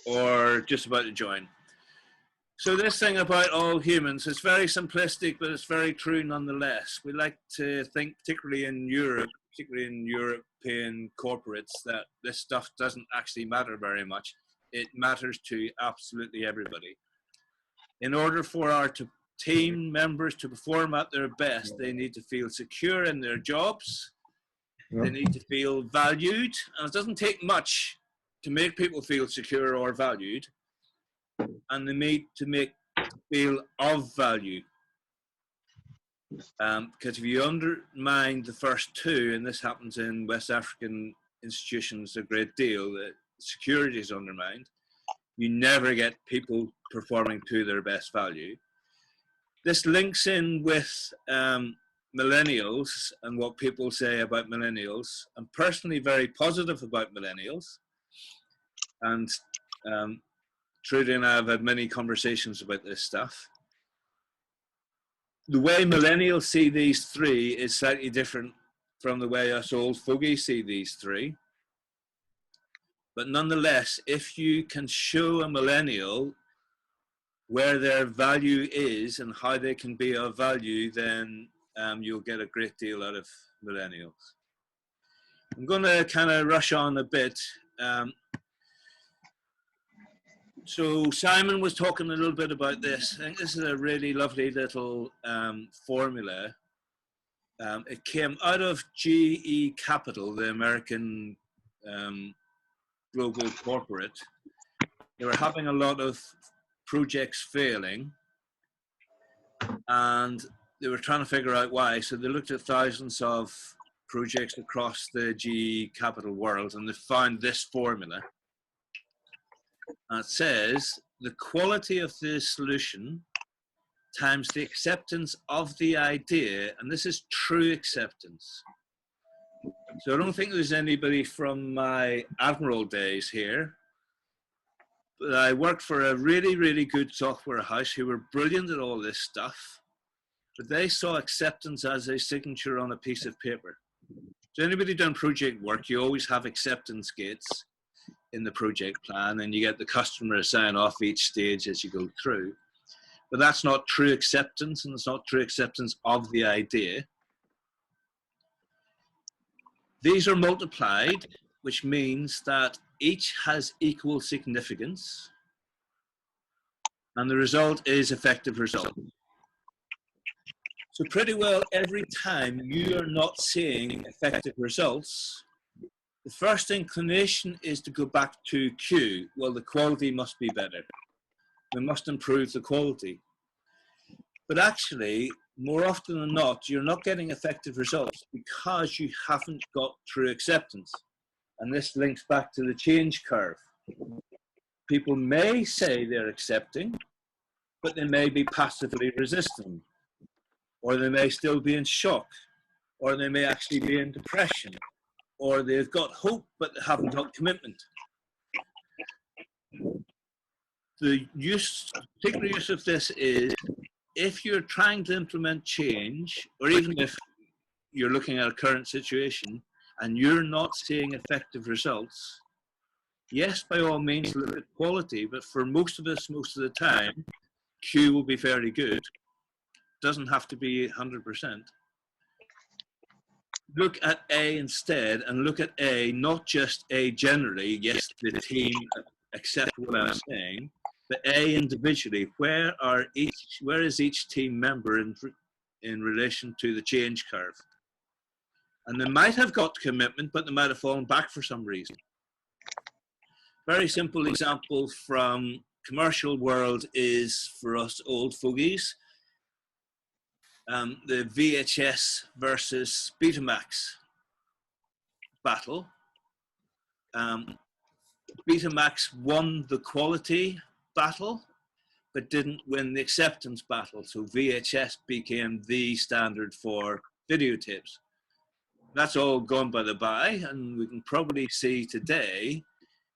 or just about to join. So this thing about all humans is very simplistic, but it's very true nonetheless. We like to think, particularly in European corporates, that this stuff doesn't actually matter very much. It matters to absolutely everybody. In order for our team members to perform at their best, they need to feel secure in their jobs. They need to feel valued, and it doesn't take much to make people feel secure or valued. And they need to feel of value. Because if you undermine the first two, and this happens in West African institutions a great deal, that security is undermined, you never get people performing to their best value. This links in with millennials and what people say about millennials. I'm personally very positive about millennials. And Trudy and I have had many conversations about this stuff. The way millennials see these three is slightly different from the way us old fogies see these three. But nonetheless, if you can show a millennial where their value is and how they can be of value, then you'll get a great deal out of millennials. I'm going to kind of rush on a bit. So Simon was talking a little bit about this. I think this is a really lovely little formula. It came out of GE Capital, the American global corporate. They were having a lot of projects failing, and they were trying to figure out why. So they looked at thousands of projects across the GE Capital world, and they found this formula. And it says the quality of the solution times the acceptance of the idea, and this is true acceptance. So I don't think there's anybody from my Admiral days here, but I worked for a really, really good software house who were brilliant at all this stuff, but they saw acceptance as a signature on a piece of paper. So anybody done project work, you always have acceptance gates in the project plan, and you get the customer to sign off each stage as you go through. But that's not true acceptance, and it's not true acceptance of the idea. These are multiplied, which means that each has equal significance, and the result is effective result. So pretty well every time you are not seeing effective results, the first inclination is to go back to Q. Well, the quality must be better. We must improve the quality. But actually, more often than not, you're not getting effective results because you haven't got true acceptance. And this links back to the change curve. People may say they're accepting, but they may be passively resisting, or they may still be in shock, or they may actually be in depression, or they've got hope, but they haven't got commitment. The particular use of this is if you're trying to implement change, or even if you're looking at a current situation and you're not seeing effective results, yes, by all means, look at quality, but for most of us, most of the time, Q will be fairly good. Doesn't have to be 100%. Look at A instead, and look at A, not just A generally, yes, the team accept what I'm saying, but A individually. Where is each team member in relation to the change curve? And they might have got commitment, but they might have fallen back for some reason. Very simple example from commercial world is, for us old fogies, the VHS versus Betamax battle. Betamax won the quality battle, but didn't win the acceptance battle. So VHS became the standard for videotapes. That's all gone by the by, and we can probably see today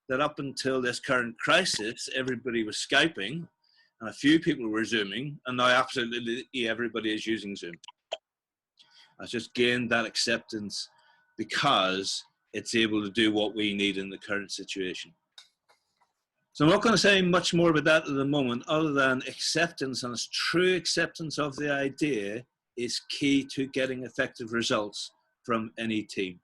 that up until this current crisis, everybody was Skyping, and a few people were Zooming, and now absolutely everybody is using Zoom. I just gained that acceptance because it's able to do what we need in the current situation. So I'm not going to say much more about that at the moment, other than acceptance, and true acceptance of the idea is key to getting effective results from any team.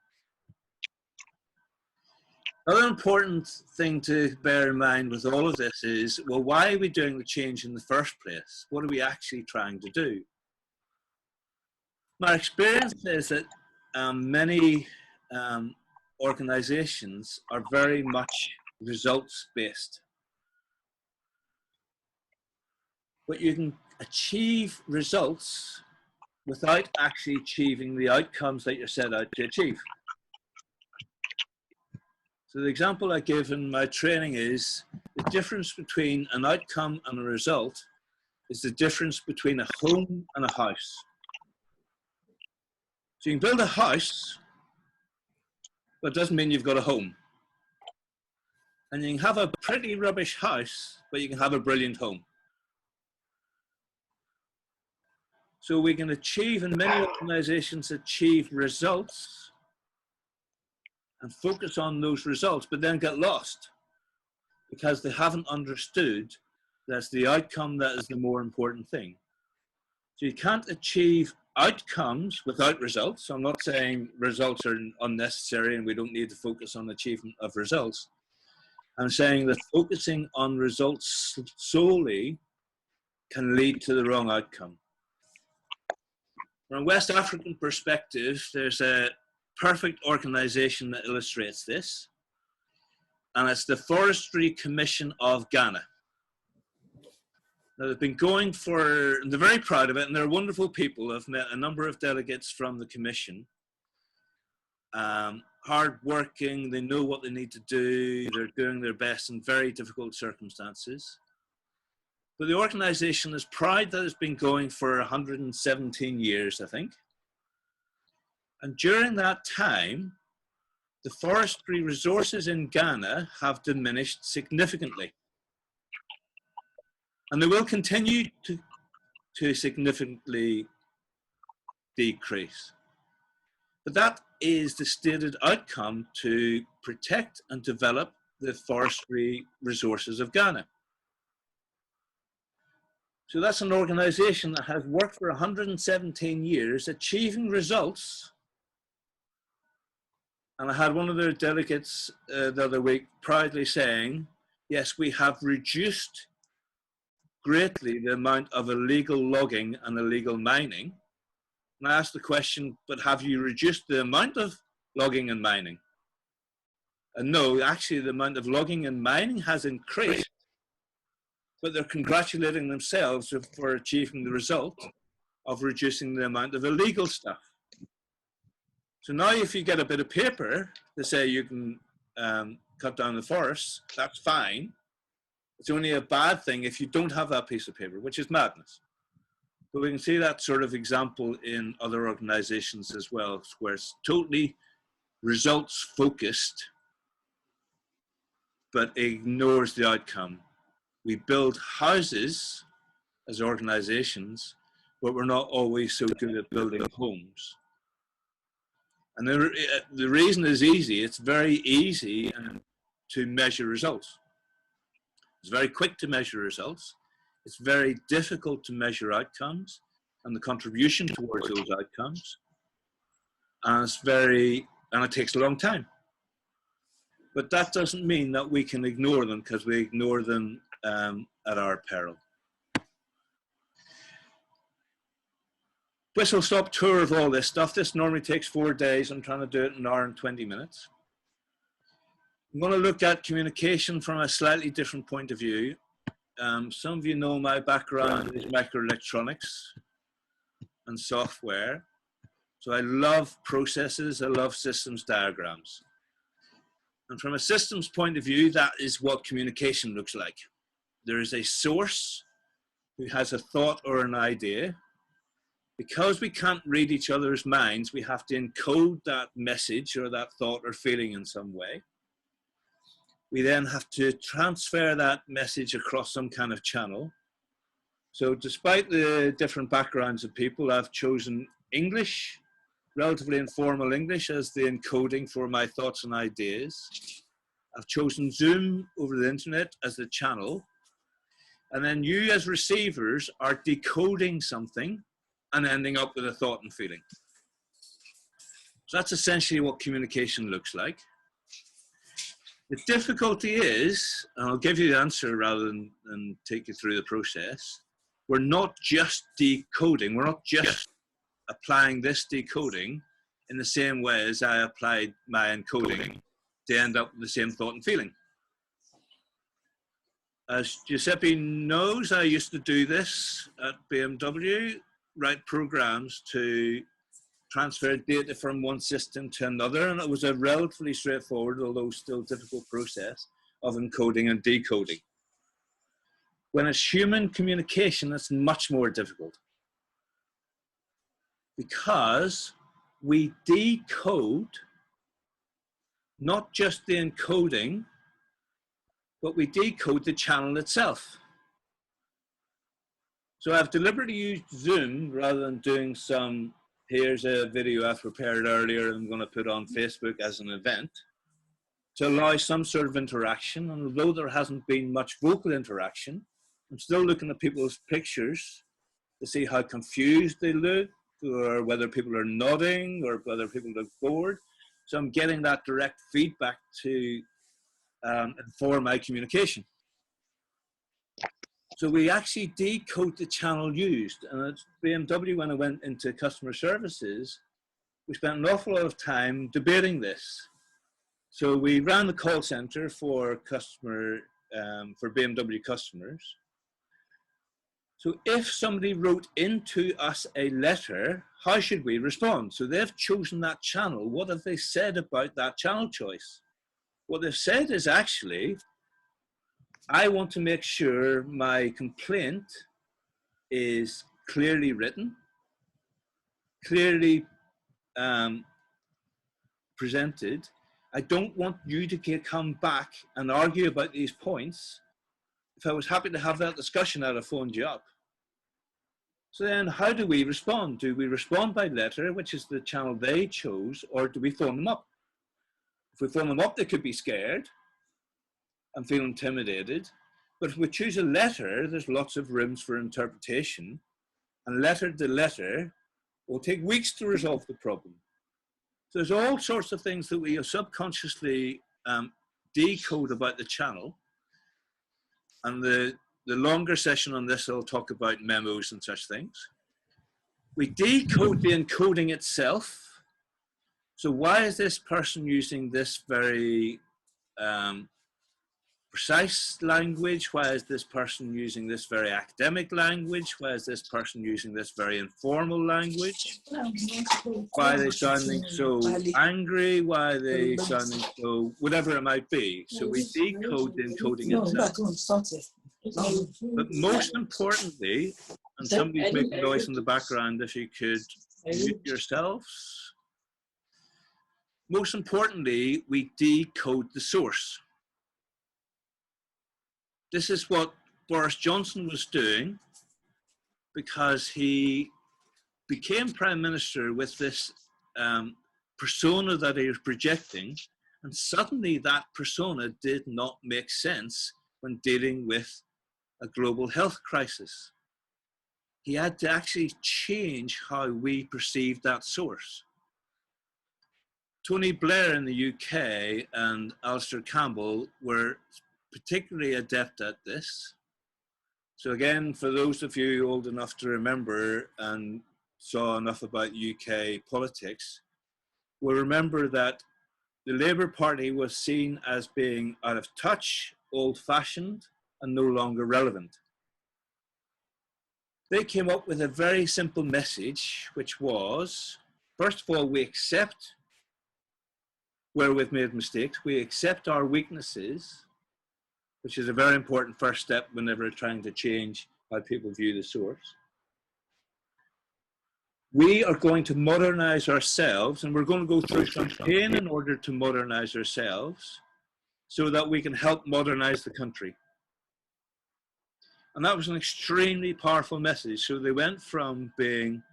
Another important thing to bear in mind with all of this is, well, why are we doing the change in the first place? What are we actually trying to do? My experience is that many organizations are very much results-based. But you can achieve results without actually achieving the outcomes that you're set out to achieve. So the example I give in my training is the difference between an outcome and a result is the difference between a home and a house. So you can build a house, but it doesn't mean you've got a home. And you can have a pretty rubbish house, but you can have a brilliant home. So we can achieve, and many organizations achieve results and focus on those results, but then get lost because they haven't understood that's the outcome that is the more important thing. So you can't achieve outcomes without results. So I'm not saying results are unnecessary and we don't need to focus on achievement of results. I'm saying that focusing on results solely can lead to the wrong outcome. From a West African perspective, there's a perfect organization that illustrates this, and it's the Forestry Commission of Ghana. Now, they've been going for, and they're very proud of it, and they're wonderful people. I've met a number of delegates from the commission. Hard-working, they know what they need to do, they're doing their best in very difficult circumstances. But the organization is proud that it's been going for 117 years, I think. And during that time, the forestry resources in Ghana have diminished significantly. And they will continue to significantly decrease. But that is the stated outcome to protect and develop the forestry resources of Ghana. So that's an organization that has worked for 117 years, achieving results. And I had one of their delegates the other week proudly saying, yes, we have reduced greatly the amount of illegal logging and illegal mining. And I asked the question, but have you reduced the amount of logging and mining? And no, actually the amount of logging and mining has increased, but they're congratulating themselves for achieving the result of reducing the amount of illegal stuff. So now if you get a bit of paper to say you can cut down the forests, that's fine. It's only a bad thing if you don't have that piece of paper, which is madness. But we can see that sort of example in other organizations as well, where it's totally results focused, but ignores the outcome. We build houses as organizations, but we're not always so good at building homes. And the reason is easy. It's very easy to measure results. It's very quick to measure results. It's very difficult to measure outcomes and the contribution towards those outcomes. And it takes a long time. But that doesn't mean that we can ignore them, because we ignore them at our peril. Whistle-stop tour of all this stuff. This normally takes 4 days. I'm trying to do it in an hour and 20 minutes. I'm going to look at communication from a slightly different point of view. Some of you know my background is microelectronics and software. So I love processes, I love systems diagrams. And from a systems point of view, that is what communication looks like. There is a source who has a thought or an idea. Because we can't read each other's minds, we have to encode that message or that thought or feeling in some way. We then have to transfer that message across some kind of channel. So despite the different backgrounds of people, I've chosen English, relatively informal English, as the encoding for my thoughts and ideas. I've chosen Zoom over the internet as the channel. And then you as receivers are decoding something and ending up with a thought and feeling. So that's essentially what communication looks like. The difficulty is, and I'll give you the answer rather than take you through the process, we're not just decoding, we're not just applying this decoding in the same way as I applied my encoding to end up with the same thought and feeling. As Giuseppe knows, I used to do this at BMW, write programs to transfer data from one system to another, and it was a relatively straightforward, although still difficult process of encoding and decoding. When it's human communication, it's much more difficult because we decode not just the encoding, but we decode the channel itself. So I've deliberately used Zoom rather than doing some, here's a video I've prepared earlier I'm going to put on Facebook as an event, to allow some sort of interaction. And although there hasn't been much vocal interaction, I'm still looking at people's pictures to see how confused they look, or whether people are nodding, or whether people look bored. So I'm getting that direct feedback to inform my communication. So we actually decode the channel used. And at BMW, when I went into customer services, we spent an awful lot of time debating this. So we ran the call center for BMW customers. So if somebody wrote into us a letter, how should we respond? So they've chosen that channel. What have they said about that channel choice? What they've said is actually, I want to make sure my complaint is clearly written, clearly presented. I don't want you to come back and argue about these points. If I was happy to have that discussion, I'd have phoned you up. So then how do we respond? Do we respond by letter, which is the channel they chose, or do we phone them up? If we phone them up, they could be scared and feel intimidated. But if we choose a letter, there's lots of rooms for interpretation. And letter to letter will take weeks to resolve the problem. So there's all sorts of things that we subconsciously decode about the channel. And the longer session on this, I'll talk about memos and such things. We decode the encoding itself. So why is this person using this very precise language? Why is this person using this very academic language? Why is this person using this very informal language? Why are they sounding so angry? Why are they sounding so, whatever it might be. So we decode the encoding itself. But most importantly, and somebody's making noise in the background, if you could mute yourselves. Most importantly, we decode the source. This is what Boris Johnson was doing because he became Prime Minister with this persona that he was projecting, and suddenly that persona did not make sense when dealing with a global health crisis. He had to actually change how we perceived that source. Tony Blair in the UK and Alistair Campbell were particularly adept at this. So again, for those of you old enough to remember and saw enough about UK politics, will remember that the Labour Party was seen as being out of touch, old-fashioned, and no longer relevant. They came up with a very simple message, which was, first of all, we accept where we've made mistakes, we accept our weaknesses, which is a very important first step whenever trying to change how people view the source. We are going to modernize ourselves, and we're going to go through some pain in order to modernize ourselves so that we can help modernize the country. And that was an extremely powerful message. So they went from being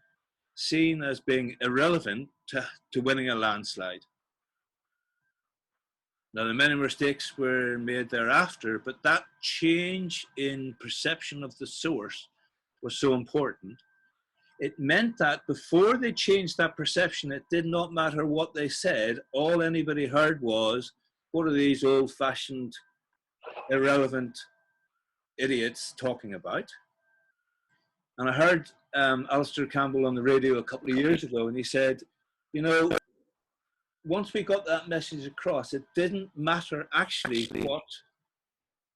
seen as being irrelevant to winning a landslide. Now, the many mistakes were made thereafter, but that change in perception of the source was so important. It meant that before they changed that perception, it did not matter what they said. All anybody heard was, what are these old-fashioned, irrelevant idiots talking about? And I heard Alistair Campbell on the radio a couple of years ago, and he said, you know, once we got that message across, it didn't matter actually what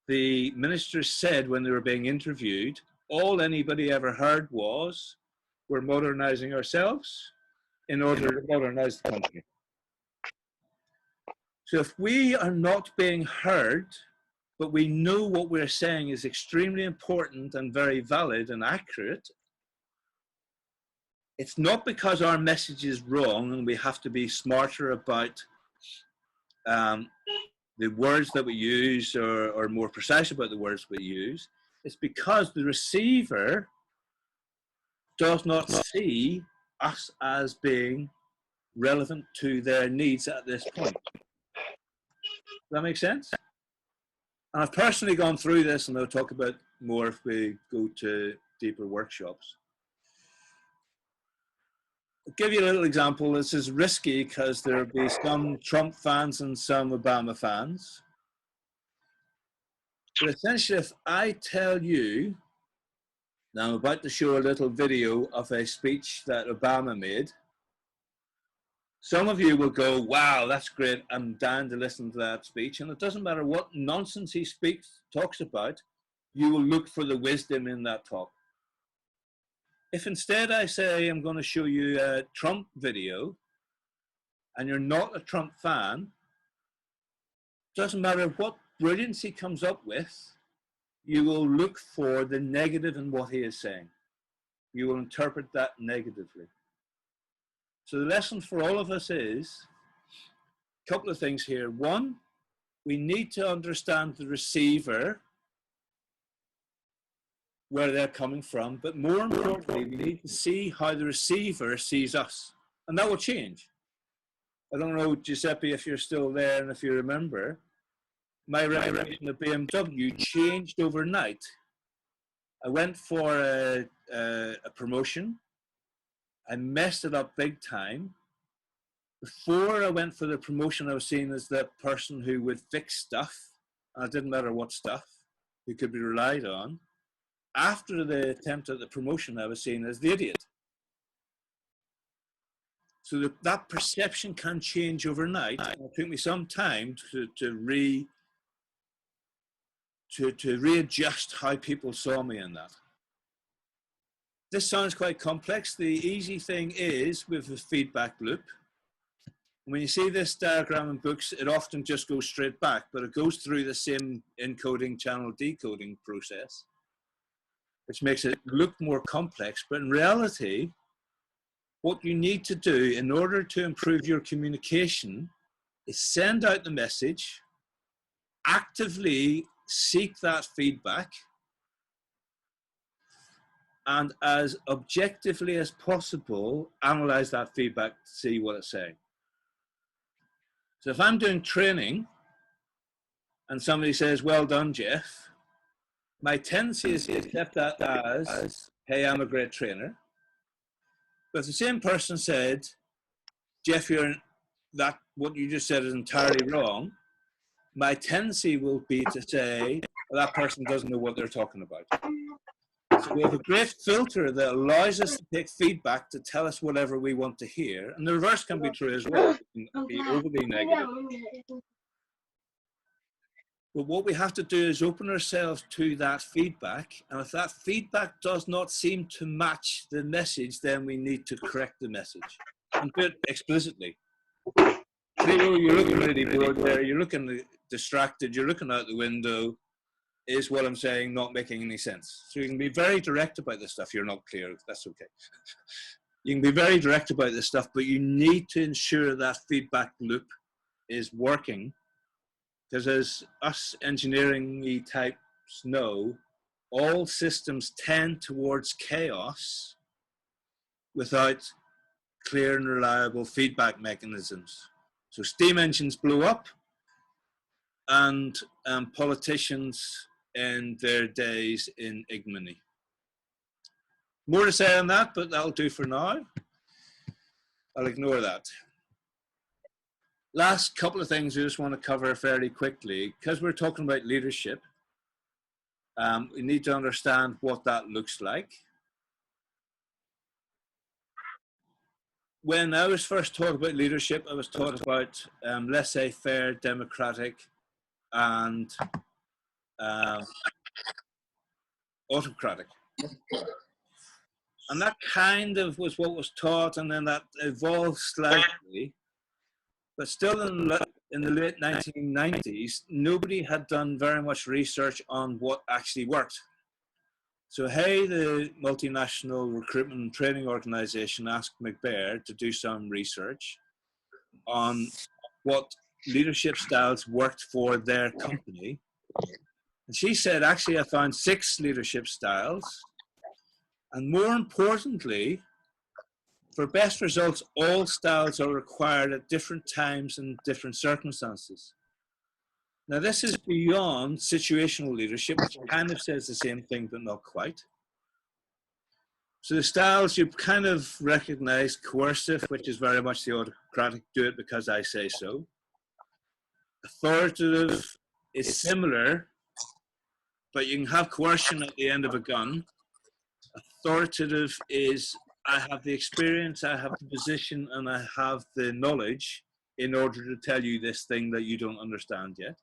the ministers said when they were being interviewed. All anybody ever heard was, we're modernizing ourselves in order to modernize the country. So if we are not being heard, but we know what we're saying is extremely important and very valid and accurate, it's not because our message is wrong and we have to be smarter about the words that we use or more precise about the words we use. It's because the receiver does not see us as being relevant to their needs at this point. Does that make sense? And I've personally gone through this, and I'll talk about more if we go to deeper workshops. I'll give you a little example. This is risky because there will be some Trump fans and some Obama fans. But essentially, if I tell you, now I'm about to show a little video of a speech that Obama made, some of you will go, wow, that's great. I'm down to listen to that speech. And it doesn't matter what nonsense he talks about, you will look for the wisdom in that talk. If instead I say I'm going to show you a Trump video and you're not a Trump fan, doesn't matter what brilliance he comes up with, you will look for the negative in what he is saying. You will interpret that negatively. So the lesson for all of us is a couple of things here. One, we need to understand the receiver, where they're coming from, but more importantly, we need to see how the receiver sees us, and that will change. I don't know, Giuseppe, if you're still there and if you remember, my reputation at BMW changed overnight. I went for a promotion. I messed it up big time. Before I went for the promotion, I was seen as the person who would fix stuff. And it didn't matter what stuff, who could be relied on. After the attempt at the promotion, I was seen as the idiot. So that perception can change overnight. And it took me some time to readjust how people saw me in that. This sounds quite complex. The easy thing is with the feedback loop. When you see this diagram in books, it often just goes straight back, but it goes through the same encoding, channel decoding process, which makes it look more complex. But in reality, what you need to do in order to improve your communication is send out the message, actively seek that feedback, and as objectively as possible, analyze that feedback to see what it's saying. So if I'm doing training and somebody says, well done, Jeff, my tendency is to accept that as, hey, I'm a great trainer. But if the same person said, Jeff, what you just said is entirely wrong, my tendency will be to say, well, that person doesn't know what they're talking about. So we have a great filter that allows us to take feedback to tell us whatever we want to hear. And the reverse can be true as well. It can be overly negative. But what we have to do is open ourselves to that feedback. And if that feedback does not seem to match the message, then we need to correct the message and do it explicitly. Cleo, you're looking really bored there. You're looking distracted. You're looking out the window. Is what I'm saying not making any sense? So you can be very direct about this stuff. You're not clear. That's okay. You can be very direct about this stuff, but you need to ensure that feedback loop is working. Because as us engineering types know, all systems tend towards chaos without clear and reliable feedback mechanisms. So steam engines blow up, and politicians in their days in ignominy. More to say on that, but that'll do for now. I'll ignore that. Last couple of things we just want to cover fairly quickly, because we're talking about leadership. We need to understand what that looks like. When I was first taught about leadership, I was taught about laissez-faire, democratic, and autocratic. And that kind of was what was taught, and then that evolved slightly. But still in the late 1990s, nobody had done very much research on what actually worked. So Hay, the multinational recruitment and training organization, asked McBair to do some research on what leadership styles worked for their company. And she said, actually, I found 6 leadership styles. And more importantly, for best results, all styles are required at different times and different circumstances. Now, this is beyond situational leadership, which kind of says the same thing, but not quite. So the styles you kind of recognize: coercive, which is very much the autocratic, do it because I say so. Authoritative is similar, but you can have coercion at the end of a gun. Authoritative is, I have the experience, I have the position, and I have the knowledge in order to tell you this thing that you don't understand yet.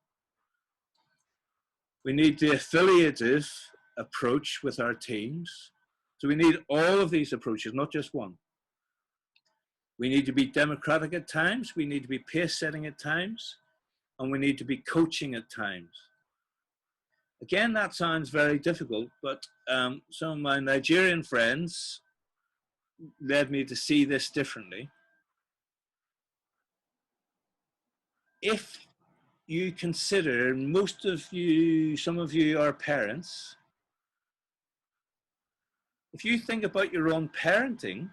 We need the affiliative approach with our teams. So we need all of these approaches, not just one. We need to be democratic at times, we need to be pace setting at times, and we need to be coaching at times. Again, that sounds very difficult, but some of my Nigerian friends led me to see this differently. If you consider, most of you, some of you are parents, if you think about your own parenting,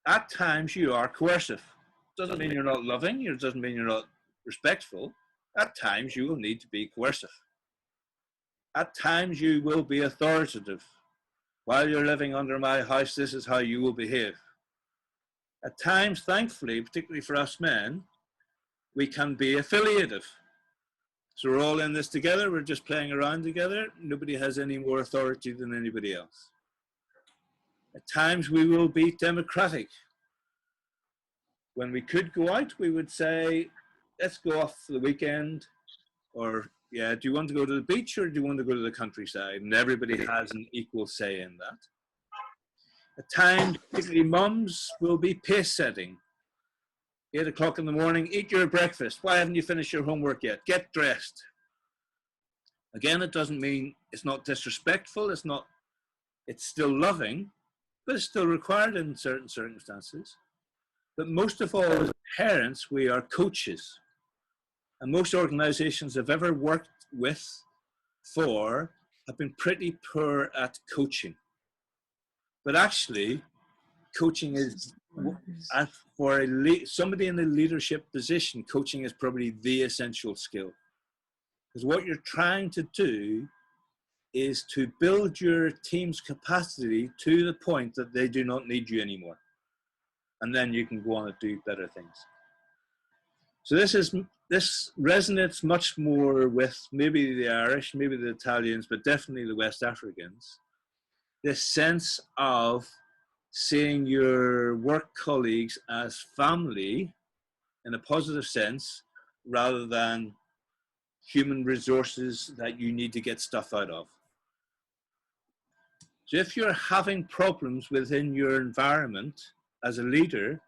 at times you are coercive. Doesn't mean you're not loving, it doesn't mean you're not respectful. At times you will need to be coercive. At times you will be authoritative. While you're living under my house, this is how you will behave. At times, thankfully, particularly for us men, we can be affiliative. So we're all in this together, we're just playing around together. Nobody has any more authority than anybody else. At times we will be democratic. When we could go out, we would say, let's go off for the weekend, or yeah, do you want to go to the beach or do you want to go to the countryside? And everybody has an equal say in that. At times, particularly mums, will be pace setting. 8 o'clock in the morning, eat your breakfast. Why haven't you finished your homework yet? Get dressed. Again, it doesn't mean it's not disrespectful, it's still loving, but it's still required in certain circumstances. But most of all, as parents, we are coaches. And most organizations I've ever worked with have been pretty poor at coaching. But actually, coaching is, for somebody in a leadership position, coaching is probably the essential skill. Because what you're trying to do is to build your team's capacity to the point that they do not need you anymore. And then you can go on and do better things. So this resonates much more with maybe the Irish, maybe the Italians, but definitely the West Africans. This sense of seeing your work colleagues as family in a positive sense, rather than human resources that you need to get stuff out of. So if you're having problems within your environment as a leader,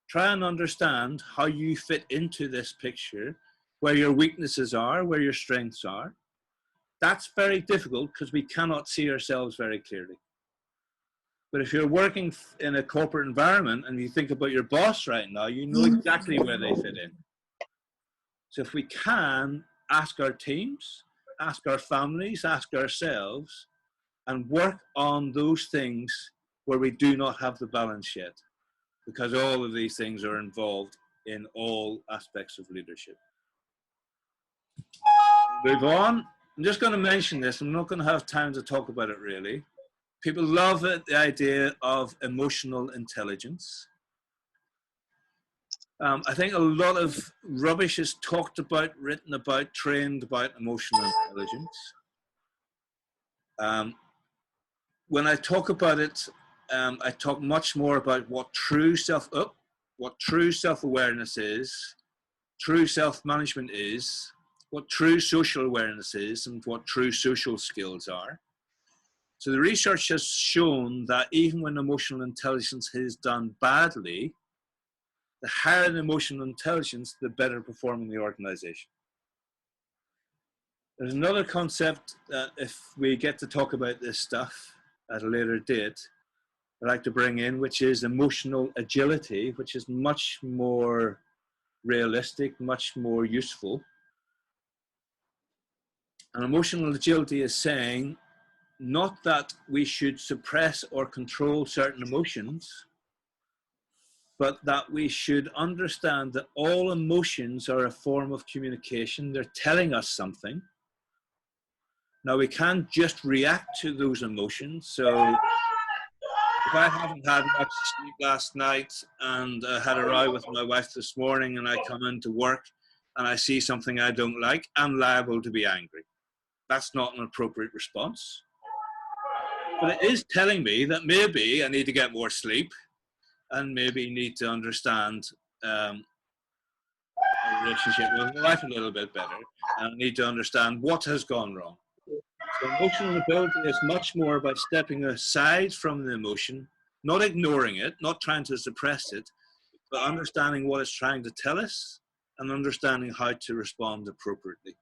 try and understand how you fit into this picture, where your weaknesses are, where your strengths are. That's very difficult because we cannot see ourselves very clearly. But if you're working in a corporate environment and you think about your boss right now, you know exactly where they fit in. So if we can, ask our teams, ask our families, ask ourselves, and work on those things where we do not have the balance yet, because all of these things are involved in all aspects of leadership. Move on. I'm just going to mention this. I'm not going to have time to talk about it really. People love it, the idea of emotional intelligence. I think a lot of rubbish is talked about, written about, trained about emotional intelligence. When I talk about it, I talk much more about what true self-awareness is, true self-management is, what true social awareness is, and what true social skills are. So the research has shown that even when emotional intelligence is done badly, the higher the emotional intelligence, the better performing the organization. There's another concept that if we get to talk about this stuff at a later date, I'd like to bring in, which is emotional agility, which is much more realistic, much more useful. And emotional agility is saying not that we should suppress or control certain emotions, but that we should understand that all emotions are a form of communication. They're telling us something. Now, we can't just react to those emotions. So if I haven't had much sleep last night and I had a row with my wife this morning and I come into work and I see something I don't like, I'm liable to be angry. That's not an appropriate response. But it is telling me that maybe I need to get more sleep and maybe need to understand a relationship with my wife a little bit better, and I need to understand what has gone wrong. So emotional ability is much more about stepping aside from the emotion, not ignoring it, not trying to suppress it, but understanding what it's trying to tell us and understanding how to respond appropriately.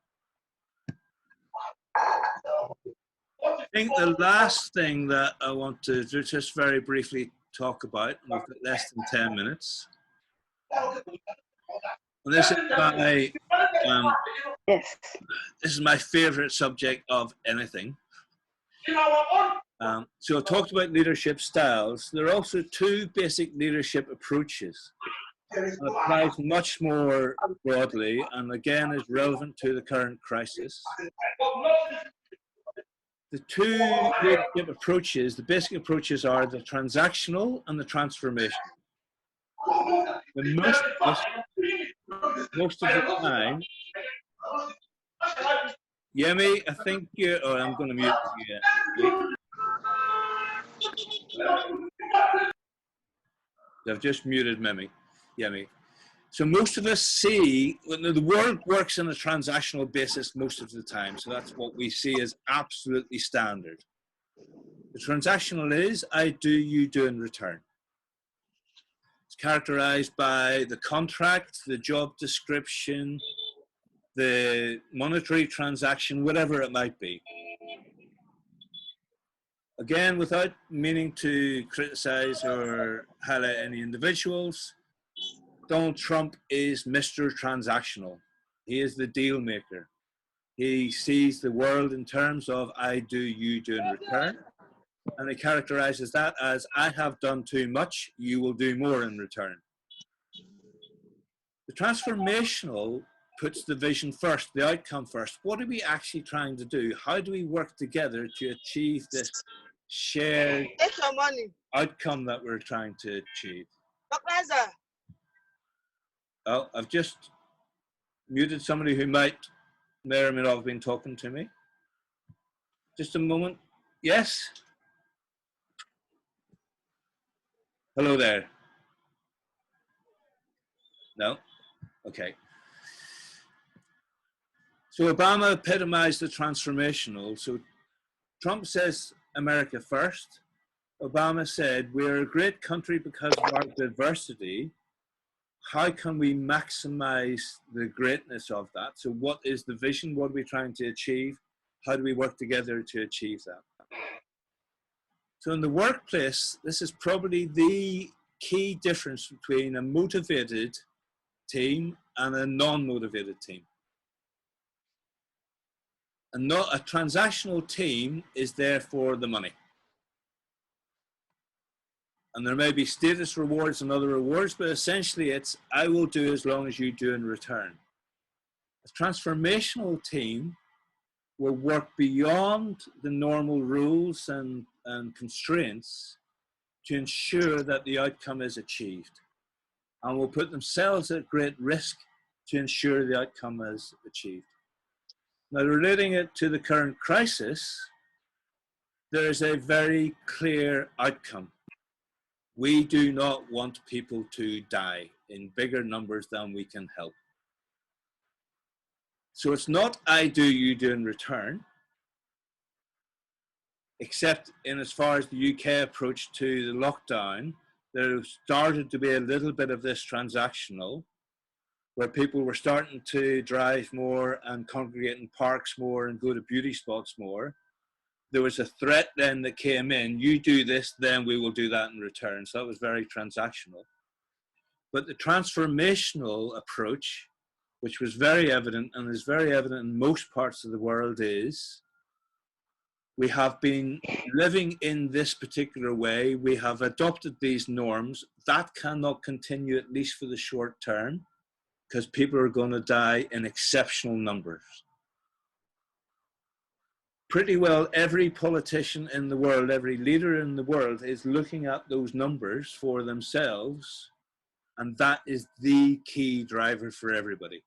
I think the last thing that I want to just very briefly talk about, and we've got less than 10 minutes, and this is my favorite subject of anything. So I talked about leadership styles. There are also two basic leadership approaches. It applies much more broadly and again is relevant to the current crisis. The two leadership approaches, the basic approaches are the transactional and the transformational. Most of the time, Yemi, I think you, oh, I'm going to mute you. I've just muted Yemi. So most of us see, the world works on a transactional basis most of the time. So that's what we see as absolutely standard. The transactional is, I do, you do in return. It's characterized by the contract, the job description, the monetary transaction, whatever it might be. Again, without meaning to criticize or highlight any individuals, Donald Trump is Mr. Transactional. He is the deal maker. He sees the world in terms of I do, you do in return. And he characterizes that as I have done too much, you will do more in return. The transformational puts the vision first, the outcome first. What are we actually trying to do? How do we work together to achieve this shared outcome that we're trying to achieve? Oh, I've just muted somebody who may or may not have been talking to me. Just a moment. Yes? Hello there. No? Okay. So Obama epitomized the transformational. So Trump says America first. Obama said, we're a great country because of our diversity. How can we maximize the greatness of that? So what is the vision? What are we trying to achieve? How do we work together to achieve that? So in the workplace, this is probably the key difference between a motivated team and a non-motivated team. And not a transactional team is there for the money. And there may be status rewards and other rewards, but essentially it's, I will do as long as you do in return. A transformational team will work beyond the normal rules and constraints to ensure that the outcome is achieved, and will put themselves at great risk to ensure the outcome is achieved. Now, relating it to the current crisis, there is a very clear outcome. We do not want people to die in bigger numbers than we can help. So it's not I do, you do in return, except in as far as the UK approach to the lockdown, there started to be a little bit of this transactional, where people were starting to drive more and congregate in parks more and go to beauty spots more. There was a threat then that came in, you do this, then we will do that in return. So that was very transactional. But the transformational approach, which was very evident and is very evident in most parts of the world, is we have been living in this particular way. We have adopted these norms. That cannot continue, at least for the short term, because people are going to die in exceptional numbers. Pretty well every politician in the world, every leader in the world is looking at those numbers for themselves, and that is the key driver for everybody.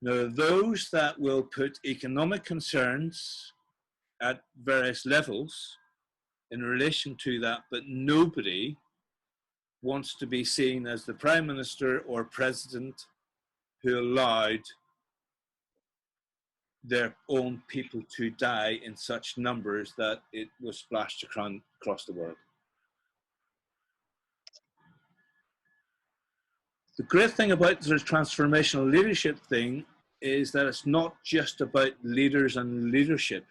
Now, those that will put economic concerns at various levels in relation to that, but nobody wants to be seen as the prime minister or president who allowed their own people to die in such numbers that it was splashed across the world. The great thing about the transformational leadership thing is that it's not just about leaders and leadership.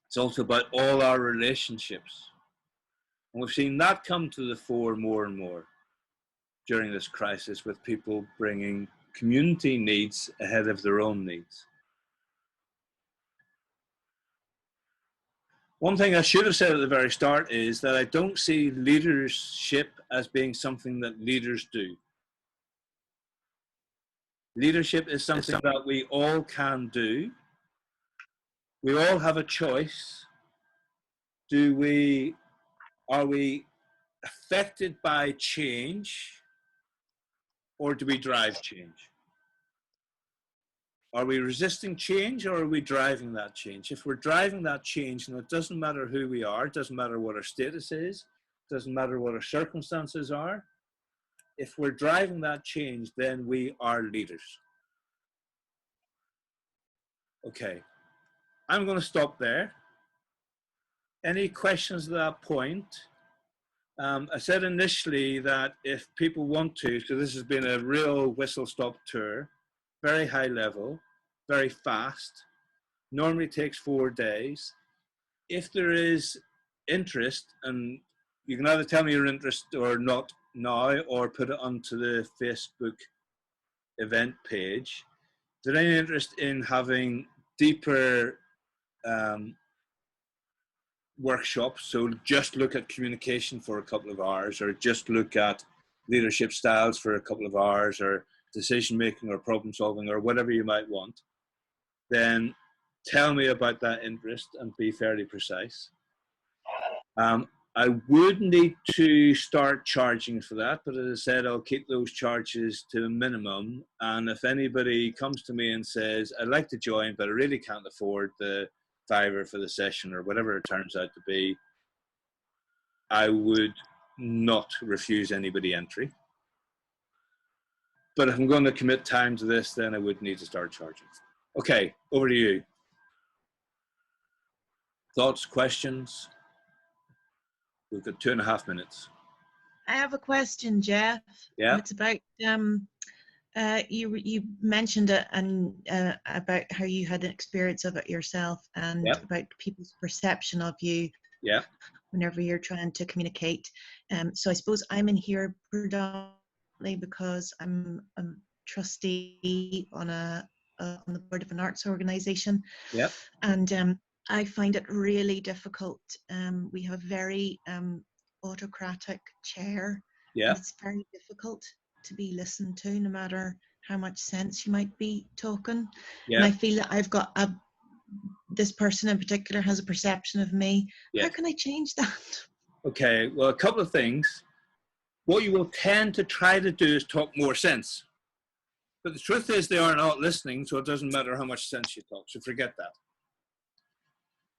It's also about all our relationships. And we've seen that come to the fore more and more during this crisis, with people bringing community needs ahead of their own needs. One thing I should have said at the very start is that I don't see leadership as being something that leaders do. Leadership is something that we all can do. We all have a choice. Are we affected by change, or do we drive change? Are we resisting change, or are we driving that change? If we're driving that change, and it doesn't matter who we are, it doesn't matter what our status is, it doesn't matter what our circumstances are, if we're driving that change, then we are leaders. Okay, I'm going to stop there. Any questions at that point? I said initially that if people want to, so this has been a real whistle-stop tour, very high level, very fast, normally takes 4 days. If there is interest, and you can either tell me your interest or not now, or put it onto the Facebook event page. Is there any interest in having deeper workshops? So just look at communication for a couple of hours, or just look at leadership styles for a couple of hours, or decision making or problem solving, or whatever you might want, then tell me about that interest and be fairly precise. I would need to start charging for that, but as I said, I'll keep those charges to a minimum. And if anybody comes to me and says, I'd like to join, but I really can't afford the $5 for the session, or whatever it turns out to be, I would not refuse anybody entry. But if I'm going to commit time to this, then I would need to start charging. Okay, over to you. Thoughts, questions? We've got 2.5 minutes. I have a question, Jeff. Yeah. And it's about you mentioned it, and about how you had an experience of it yourself, and Yep. about people's perception of you. Yeah. Whenever you're trying to communicate. So I suppose I'm in here predominantly because I'm a trustee on the board of an arts organisation. Yep. And I find it really difficult. We have a very autocratic chair. Yeah. And it's very difficult to be listened to, no matter how much sense you might be talking. Yeah. And I feel that I've got a this person in particular has a perception of me. Yeah. How can I change that? Okay, well, a couple of things. What you will tend to try to do is talk more sense. But the truth is they are not listening, so it doesn't matter how much sense you talk, so forget that.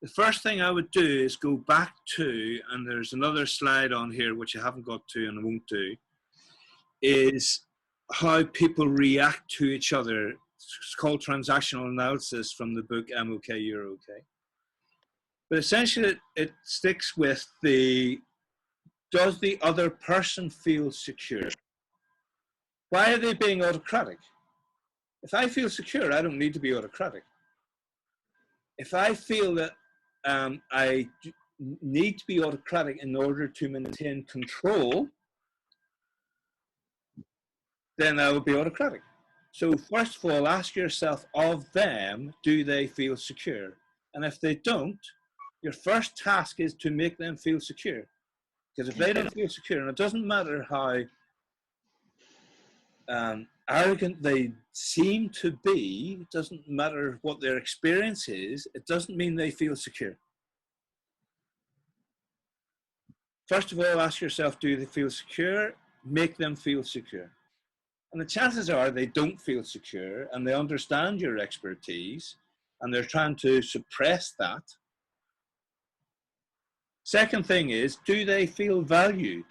The first thing I would do is go back to, and there's another slide on here which I haven't got to and I won't do, is how people react to each other. It's called transactional analysis from the book I'm Okay, You're Okay. But essentially it sticks with does the other person feel secure? Why are they being autocratic? If I feel secure, I don't need to be autocratic. If I feel that I need to be autocratic in order to maintain control, then I will be autocratic. So first of all, ask yourself of them, do they feel secure? And if they don't, your first task is to make them feel secure. Because if they don't feel secure, and it doesn't matter how arrogant they seem to be, it doesn't matter what their experience is, it doesn't mean they feel secure. First of all, ask yourself, do they feel secure? Make them feel secure. And the chances are they don't feel secure and they understand your expertise and they're trying to suppress that. Second thing is, do they feel valued?